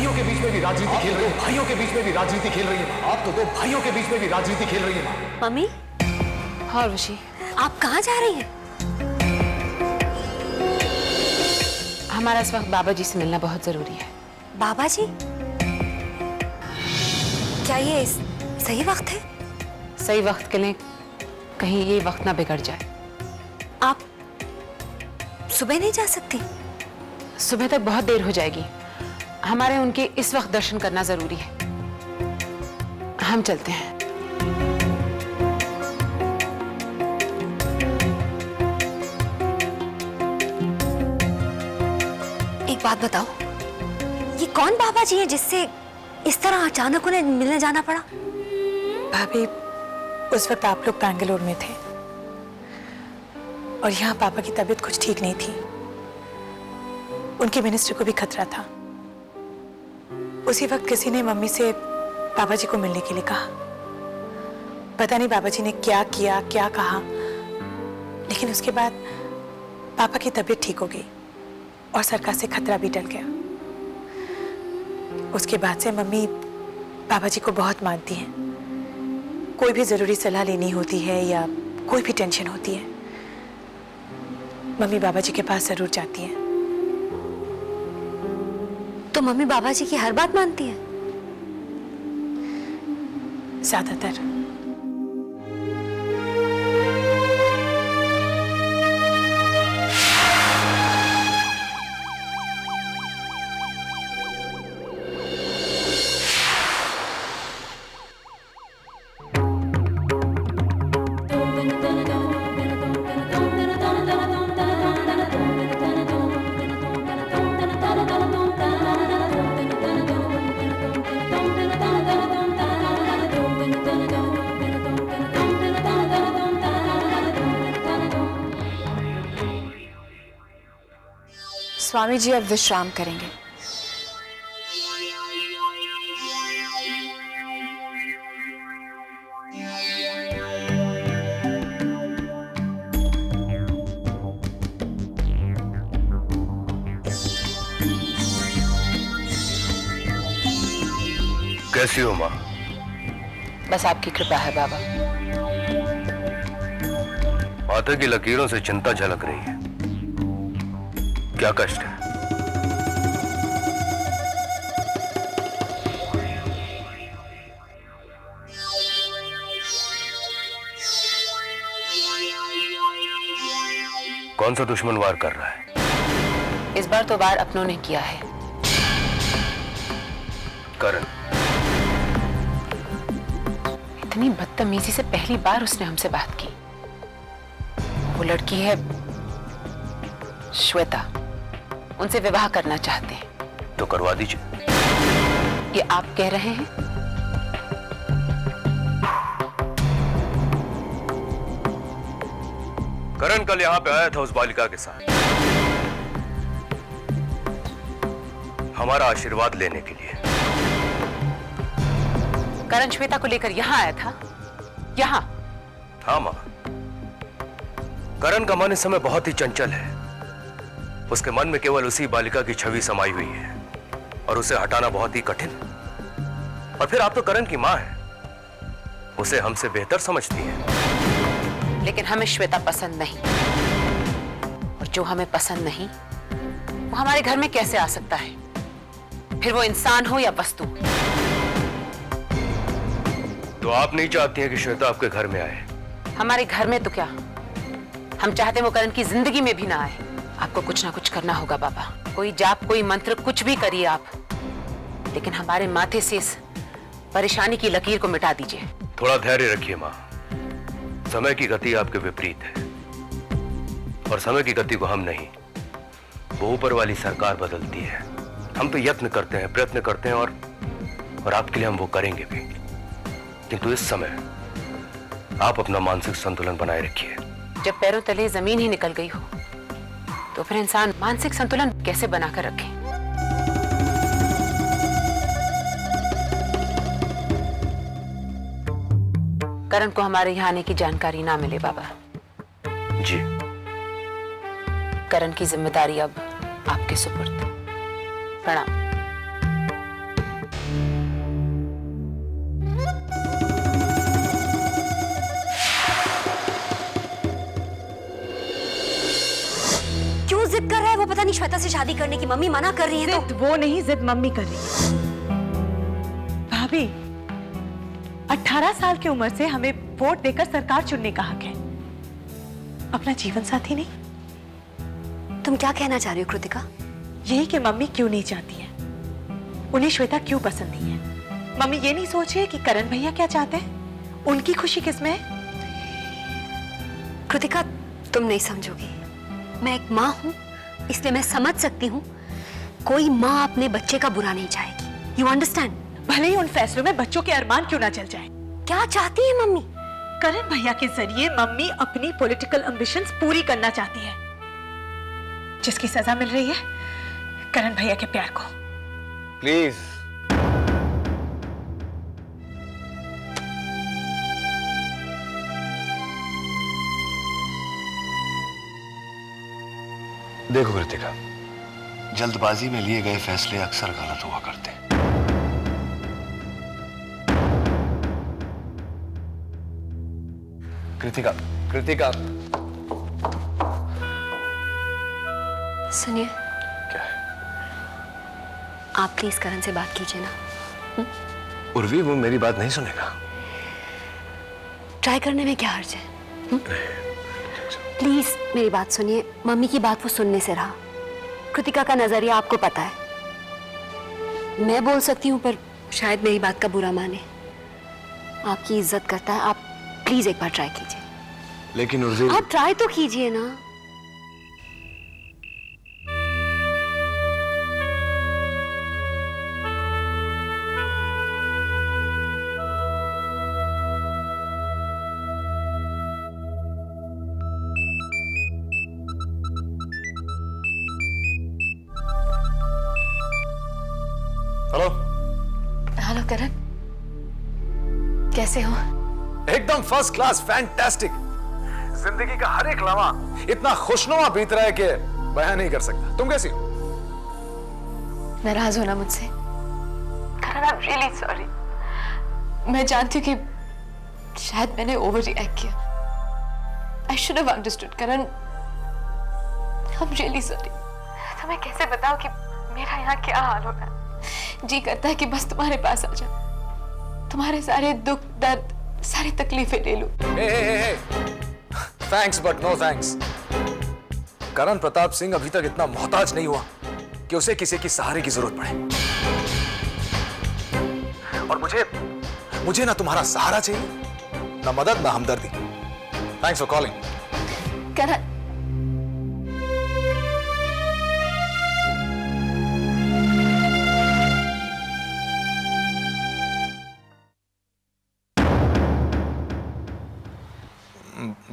भाइयों के बीच में भी राजनीति खेल रही है, भाइयों के बीच में भी राजनीति खेल रही है। आप तो दो भाइयों के बीच में भी राजनीति खेल रही है। मम्मी। हाँ ऋषि, आप कहाँ जा रही हैं? हमारा इस वक्त बाबा जी से मिलना बहुत जरूरी है। बाबा जी? क्या ये सही वक्त है? सही वक्त के लिए कहीं ये वक्त ना बिगड़ जाए। आप सुबह नहीं जा सकती? सुबह तक बहुत देर हो जाएगी। हमारे उनके इस वक्त दर्शन करना जरूरी है। हम चलते हैं। एक बात बताओ, ये कौन बाबा जी है जिससे इस तरह अचानक उन्हें मिलने जाना पड़ा? भाभी, उस वक्त आप लोग बैंगलोर में थे और यहाँ पापा की तबीयत कुछ ठीक नहीं थी। उनके मिनिस्टर को भी खतरा था। उसी वक्त किसी ने मम्मी से पापा जी को मिलने के लिए कहा। पता नहीं बाबा जी ने क्या किया, क्या कहा, लेकिन उसके बाद पापा की तबीयत ठीक हो गई और सरकार से खतरा भी टल गया। उसके बाद से मम्मी बाबा जी को बहुत मानती हैं। कोई भी जरूरी सलाह लेनी होती है या कोई भी टेंशन होती है, मम्मी बाबा जी के पास जरूर जाती हैं। तो मम्मी बाबा जी की हर बात मानती है? ज्यादातर। स्वामी जी अब विश्राम करेंगे। कैसी हो माँ? बस आपकी कृपा है बाबा। माथे की लकीरों से चिंता झलक रही है। क्या कष्ट है? कौन सा दुश्मन वार कर रहा है? इस बार तो वार अपनों ने किया है। करण। इतनी बदतमीजी से पहली बार उसने हमसे बात की। वो लड़की है श्वेता, उनसे विवाह करना चाहते हैं। तो करवा दीजिए। ये आप कह रहे हैं? करण कल यहाँ पे आया था उस बालिका के साथ, हमारा आशीर्वाद लेने के लिए। करण श्वेता को लेकर यहाँ आया था? यहाँ? हाँ माँ, करण का मन इस समय बहुत ही चंचल है। उसके मन में केवल उसी बालिका की छवि समाई हुई है और उसे हटाना बहुत ही कठिन। और फिर आप तो करण की माँ हैं, उसे हमसे बेहतर समझती हैं। लेकिन हमें श्वेता पसंद नहीं, और जो हमें पसंद नहीं वो हमारे घर में कैसे आ सकता है, फिर वो इंसान हो या वस्तु। तो आप नहीं चाहती हैं कि श्वेता आपके घर में आए? हमारे घर में तो क्या, हम चाहते हैं वो करण की जिंदगी में भी ना आए। आपको कुछ ना कुछ करना होगा बाबा। कोई जाप, कोई मंत्र, कुछ भी करिए आप, लेकिन हमारे माथे से इस परेशानी की लकीर को मिटा दीजिए। थोड़ा धैर्य रखिए माँ, समय की गति आपके विपरीत है और समय की गति को हम नहीं, वो ऊपर वाली सरकार बदलती है। हम तो यत्न करते हैं, प्रयत्न करते हैं और आपके लिए हम वो करेंगे भी, किंतु इस समय आप अपना मानसिक संतुलन बनाए रखिए। जब पैरों तले जमीन ही निकल गई हो तो फिर इंसान मानसिक संतुलन कैसे बनाकर रखे? करण को हमारे यहाँ आने की जानकारी ना मिले बाबा। जी। करण की जिम्मेदारी अब आपके सुपुर्द। प्रणाम। नहीं श्वेता से शादी करने की, मम्मी मना कर रही है जिद वो नहीं, जिद मम्मी कर रही है। भाभी, 18 साल की उम्र से हमें वोट देकर सरकार चुनने का हक है, अपना जीवन साथी नहीं। तुम क्या कहना चाह रही हो कृतिका? यही कि मम्मी क्यों नहीं चाहती है, उन्हें श्वेता क्यों पसंद नहीं है। मम्मी ये नहीं सोच रही कि करण भैया क्या चाहते हैं, उनकी खुशी किसमें है। कृतिका, तुम नहीं समझोगी। मैं एक माँ हूं, इसलिए मैं समझ सकती हूँ। कोई माँ अपने बच्चे का बुरा नहीं चाहेगी। You understand? भले ही उन फैसलों में बच्चों के अरमान क्यों ना चल जाए। क्या चाहती है मम्मी? करण भैया के जरिए मम्मी अपनी पॉलिटिकल एम्बिशंस पूरी करना चाहती है, जिसकी सजा मिल रही है करण भैया के प्यार को। प्लीज। देखो कृतिका, जल्दबाजी में लिए गए फैसले अक्सर गलत हुआ करते हैं। कृतिका, कृतिका। सुनिए, क्या है? आप प्लीज करण से बात कीजिए ना। उर्वी, वो मेरी बात नहीं सुनेगा। ट्राई करने में क्या हर्ज है? प्लीज मेरी बात सुनिए। मम्मी की बात वो सुनने से रहा। कृतिका का नजरिया आपको पता है। मैं बोल सकती हूँ पर शायद मेरी बात का बुरा माने। आपकी इज्जत करता है। आप प्लीज एक बार ट्राई कीजिए। लेकिन उर्वी, आप ट्राई तो कीजिए ना। हेलो। हेलो करण, कैसे हो? एकदम फर्स्ट क्लास, फैंटास्टिक। जिंदगी का हर एक लम्हा इतना खुशनुमा बीत रहा है कि बयान नहीं कर सकता। तुम कैसी हो? नाराज हो ना मुझसे। करण, आई एम रियली सॉरी। मैं जानती हूँ कि शायद मैंने ओवर रिएक्ट किया। I should have understood. Karan, I am really sorry. तुम्हें कैसे बताऊं कि मेरा यहाँ क्या हाल हो रहा है। जी करता है कि बस तुम्हारे पास आ जाऊं, तुम्हारे सारे दुख दर्द, सारी तकलीफें ले लूं। Thanks but no thanks. Karan Pratap Singh अभी तक इतना मोहताज नहीं हुआ कि उसे किसी की सहारे की जरूरत पड़े। और मुझे ना तुम्हारा सहारा चाहिए, ना मदद, ना हमदर्दी। Thanks for calling. करण,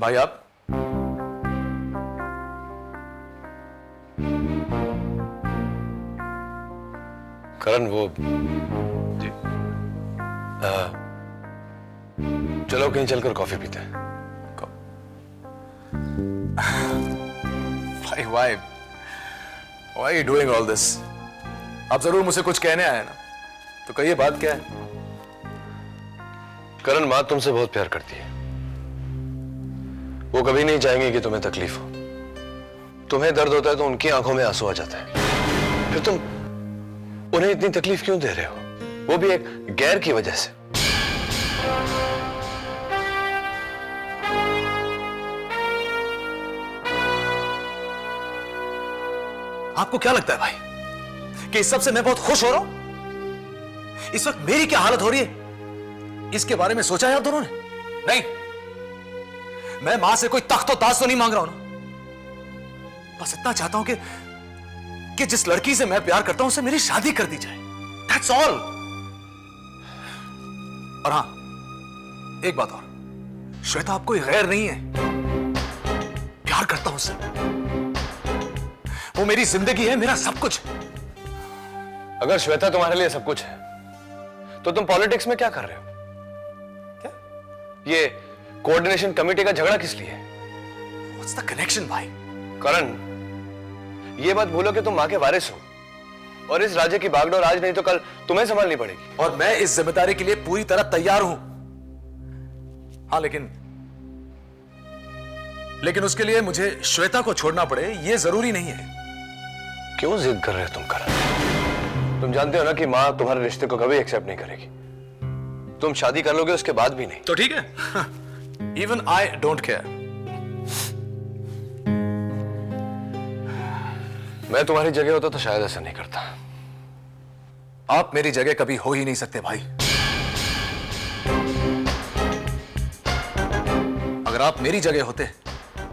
भाई आप? करण, वो जी, चलो कहीं चलकर कॉफी पीते हैं। भाई why are you doing all this? आप जरूर मुझसे कुछ कहने आए ना, तो कहिए बात क्या है? करण, माँ तुमसे बहुत प्यार करती है। वो कभी नहीं चाहेंगे कि तुम्हें तकलीफ हो। तुम्हें दर्द होता है तो उनकी आंखों में आंसू आ जाता है। फिर तुम उन्हें इतनी तकलीफ क्यों दे रहे हो, वो भी एक गैर की वजह से? आपको क्या लगता है भाई कि इस सब से मैं बहुत खुश हो रहा हूं? इस वक्त मेरी क्या हालत हो रही है, इसके बारे में सोचा है आप दोनों ने? नहीं, मैं मां से कोई तख्त और ताज तो नहीं मांग रहा हूं ना। बस इतना चाहता हूं कि जिस लड़की से मैं प्यार करता हूं उससे मेरी शादी कर दी जाए। That's all। और हां, एक बात और, श्वेता आप कोई गैर नहीं है। प्यार करता हूं उससे, वो मेरी जिंदगी है, मेरा सब कुछ। अगर श्वेता तुम्हारे लिए सब कुछ है तो तुम पॉलिटिक्स में क्या कर रहे हो? क्या? ये कोऑर्डिनेशन कमेटी का झगड़ा किस लिए? What's the connection, भाई? करण, ये मत भूलो कि तुम मां के वारिस हो और इस राज्य की बागडोर आज नहीं तो कल तुम्हें संभालनी पड़ेगी। और मैं इस जिम्मेदारी के लिए पूरी तरह तैयार हूं। हाँ, लेकिन उसके लिए मुझे श्वेता को छोड़ना पड़े, यह जरूरी नहीं है। क्यों जिद कर रहे हो तुम करण? तुम जानते हो ना कि माँ तुम्हारे रिश्ते को कभी एक्सेप्ट नहीं करेगी। तुम शादी कर लोगे उसके बाद भी नहीं। तो ठीक है, इवन आई डोंट केयर। मैं तुम्हारी जगह होता तो शायद ऐसा नहीं करता। आप मेरी जगह कभी हो ही नहीं सकते भाई। अगर आप मेरी जगह होते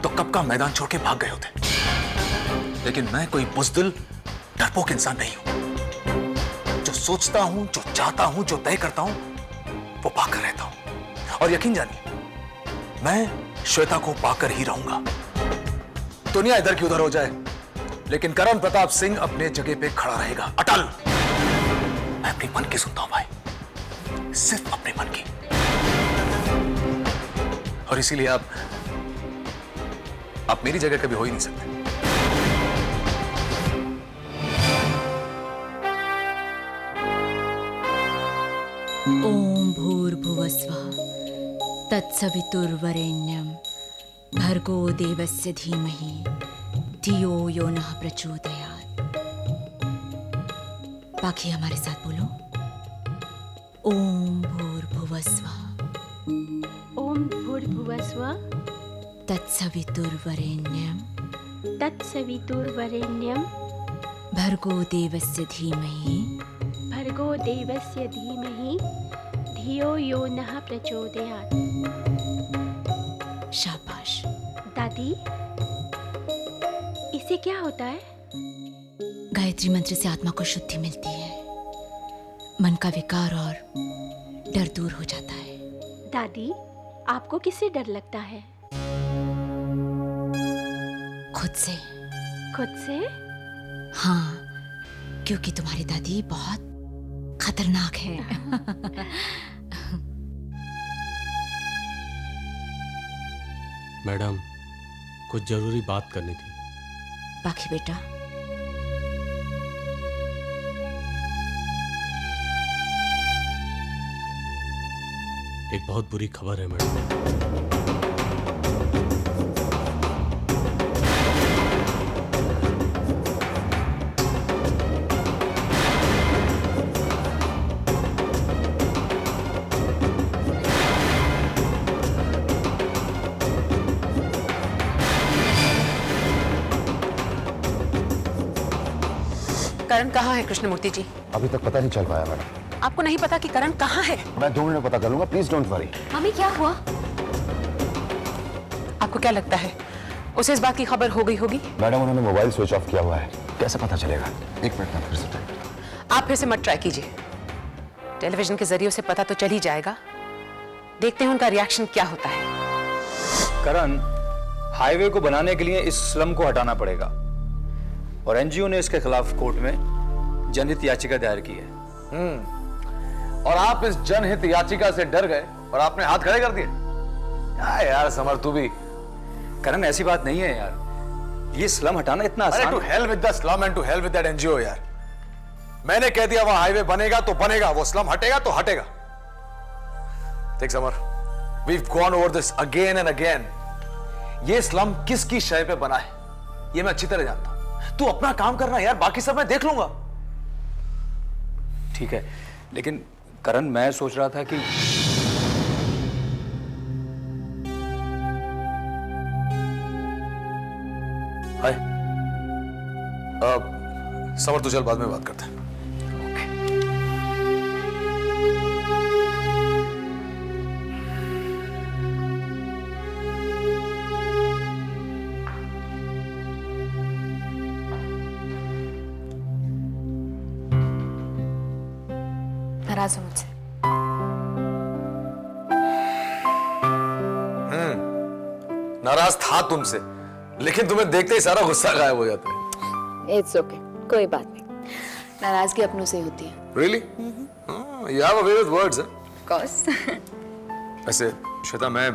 तो कब का मैदान छोड़ के भाग गए होते। लेकिन मैं कोई बुज़दिल डरपोक इंसान नहीं हूं। जो सोचता हूं, जो चाहता हूं, जो तय करता हूं, वो पाकर रहता हूं। और यकीन जानिए, मैं श्वेता को पाकर ही रहूंगा। दुनिया इधर की उधर हो जाए, लेकिन करण प्रताप सिंह अपने जगह पे खड़ा रहेगा, अटल। मैं अपने मन की सुनता हूं भाई, सिर्फ अपने मन की। और इसीलिए आप मेरी जगह कभी हो ही नहीं सकते। ओम भूर्भुवस्वः तत्सवितुर्वरेण्यं भर्गो देवस्य धीमहि धियो यो नः प्रचोदयात्। बाकी हमारे साथ बोलो। ओम भूर्भुवस्वः ओम भूर्भुवस्वः तत्सवितुर्वरेण्यं तत्सवितुर्वरेण्यं भर्गो देवस्य धीमहि भर्गो देवस्य धीमहि धियो यो नः प्रचोदयात्। शाबाश। दादी, इसे क्या होता है? गायत्री मंत्र से आत्मा को शुद्धि मिलती है, मन का विकार और डर दूर हो जाता है। दादी, आपको किससे डर लगता है? खुद से। खुद से? हाँ, क्योंकि तुम्हारी दादी बहुत खतरनाक है। मैडम, कुछ जरूरी बात करनी थी। बाकी बेटा, एक बहुत बुरी खबर है मैडम। करण कहाँ है कृष्णमूर्ति जी? अभी तक पता नहीं चल पाया मैडम। आपको नहीं पता कि करण कहाँ है? मैं 2 मिनट में पता कर लूंगा, प्लीज डोंट वरी। मम्मी क्या हुआ? आपको क्या लगता है उसे इस बात की खबर हो गई होगी? मैडम, उन्होंने मोबाइल स्विच ऑफ किया हुआ है, कैसे पता चलेगा? 1 मिनट में फिर से ट्राई। आप फिर से मत ट्राई कीजिए। टेलीविजन के जरिए उसे पता तो चल ही जाएगा। देखते हैं उनका रिएक्शन क्या होता है। करण, हाईवे को बनाने के लिए इस स्लम को हटाना पड़ेगा और एनजीओ ने इसके खिलाफ कोर्ट में जनहित याचिका दायर की है। और आप इस जनहित याचिका से डर गए और आपने हाथ खड़े कर दिए। यार समर, तू भी। करण, ऐसी बात नहीं है यार, ये स्लम हटाना इतना अरे आसान। To hell with the slum and to hell with that NGO यार। मैंने कह दिया वहां हाईवे बनेगा तो बनेगा, वो स्लम हटेगा तो हटेगा। देख Samar, we've gone over this again and again. ये स्लम किसकी शय पे बना है ये मैं अच्छी तरह जानता हूं। तू अपना काम करना यार, बाकी सब मैं देख लूंगा। ठीक है, लेकिन करण, मैं सोच रहा था कि हाय समर, तू चल, बाद में बात करते हैं। नाराज हो मुझसे? नाराज था तुमसे, लेकिन तुम्हें देखते ही सारा गुस्सा गायब हो जाता है। इट्स ओके, कोई बात नहीं। नाराजगी अपनों से ही होती है। Really? You have a way with words, Of course. वैसे श्वेता, मैं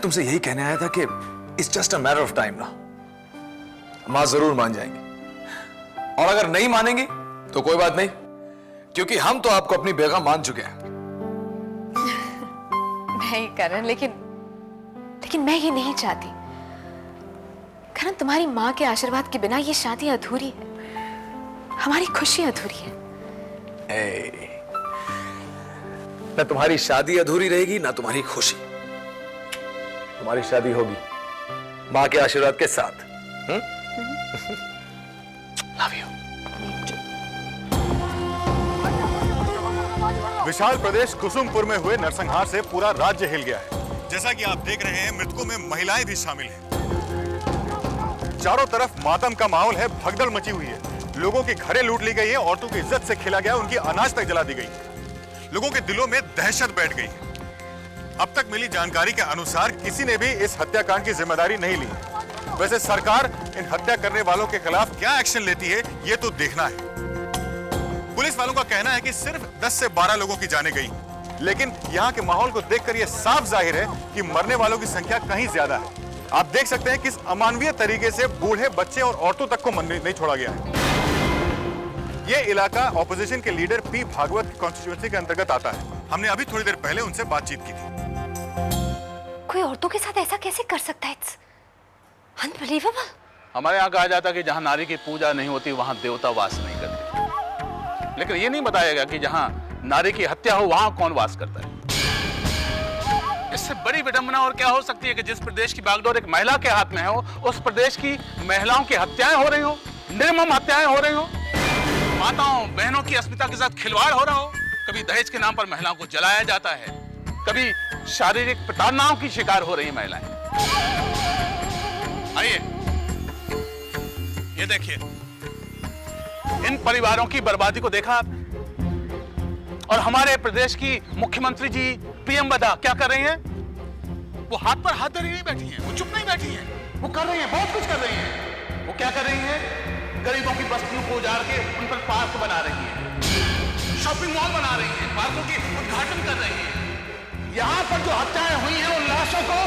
तुमसे यही कहने आया था कि it's just a matter of time ना। मां जरूर मान जाएंगी, और अगर नहीं मानेंगी तो कोई बात नहीं, क्योंकि हम तो आपको अपनी बेगम मान चुके हैं। नहीं करण, लेकिन मैं ये नहीं चाहती। करण, तुम्हारी माँ के आशीर्वाद के बिना ये शादी अधूरी है, हमारी खुशी अधूरी है। ना तुम्हारी शादी अधूरी रहेगी ना तुम्हारी खुशी। तुम्हारी शादी होगी माँ के आशीर्वाद के साथ। Love you. विशाल प्रदेश कुसुमपुर में हुए नरसंहार से पूरा राज्य हिल गया है। जैसा कि आप देख रहे हैं, मृतकों में महिलाएं भी शामिल हैं। चारों तरफ मातम का माहौल है, भगदड़ मची हुई है। लोगों की घरें लूट ली गई है, औरतों की इज्जत से खेला गया, उनकी अनाज तक जला दी गई। लोगों के दिलों में दहशत बैठ गई। अब तक मिली जानकारी के अनुसार किसी ने भी इस हत्याकांड की जिम्मेदारी नहीं ली। वैसे सरकार इन हत्या करने वालों के खिलाफ क्या एक्शन लेती है, ये तो देखना है। पुलिस वालों का कहना है कि सिर्फ 10 से 12 लोगों की जानें गई, लेकिन यहाँ के माहौल को देखकर यह साफ जाहिर है कि मरने वालों की संख्या कहीं ज्यादा है। आप देख सकते हैं किस अमानवीय तरीके से बूढ़े, बच्चे और औरतों तक को नहीं छोड़ा गया है। यह इलाका ऑपोजिशन के लीडर पी भागवत कॉन्स्टिट्यूएंसी के अंतर्गत आता है। हमने अभी थोड़ी देर पहले उनसे बातचीत की थी। कोई औरतों के साथ ऐसा कैसे कर सकता है? It's unbelievable. हमारे यहाँ कहा जाता है कि जहाँ नारी की पूजा नहीं होती वहाँ देवता वास नहीं करते, लेकिन ये नहीं बताया गया कि जहाँ नारी की हत्या हो वहाँ कौन वास करता है। इससे बड़ी विडंबना और क्या हो सकती है कि जिस प्रदेश की बागडोर एक महिला के हाथ में हो, उस प्रदेश की महिलाओं की हत्याएं हो रही हो, निर्मम हत्याएं हो रही हो, माताओं बहनों की अस्मिता के साथ खिलवाड़ हो रहा हो। कभी दहेज के नाम पर महिलाओं को जलाया जाता है, कभी शारीरिक प्रताड़नाओं की शिकार हो रही महिलाएं। आइए ये देखिए, इन परिवारों की बर्बादी को देखा आप? और हमारे प्रदेश की मुख्यमंत्री जी पीएम बदा क्या कर रही हैं? वो हाथ पर हाथ धरी नहीं बैठी हैं, वो चुप नहीं बैठी हैं, वो कर रही हैं, बहुत कुछ कर रही हैं। वो क्या कर रही हैं? गरीबों की बस्तियों को उजाड़ के उन पर पार्क बना रही हैं, शॉपिंग मॉल बना रही हैं, पार्कों की उद्घाटन कर रही हैं। यहाँ पर जो हत्याएं हुई हैं उन लाशों को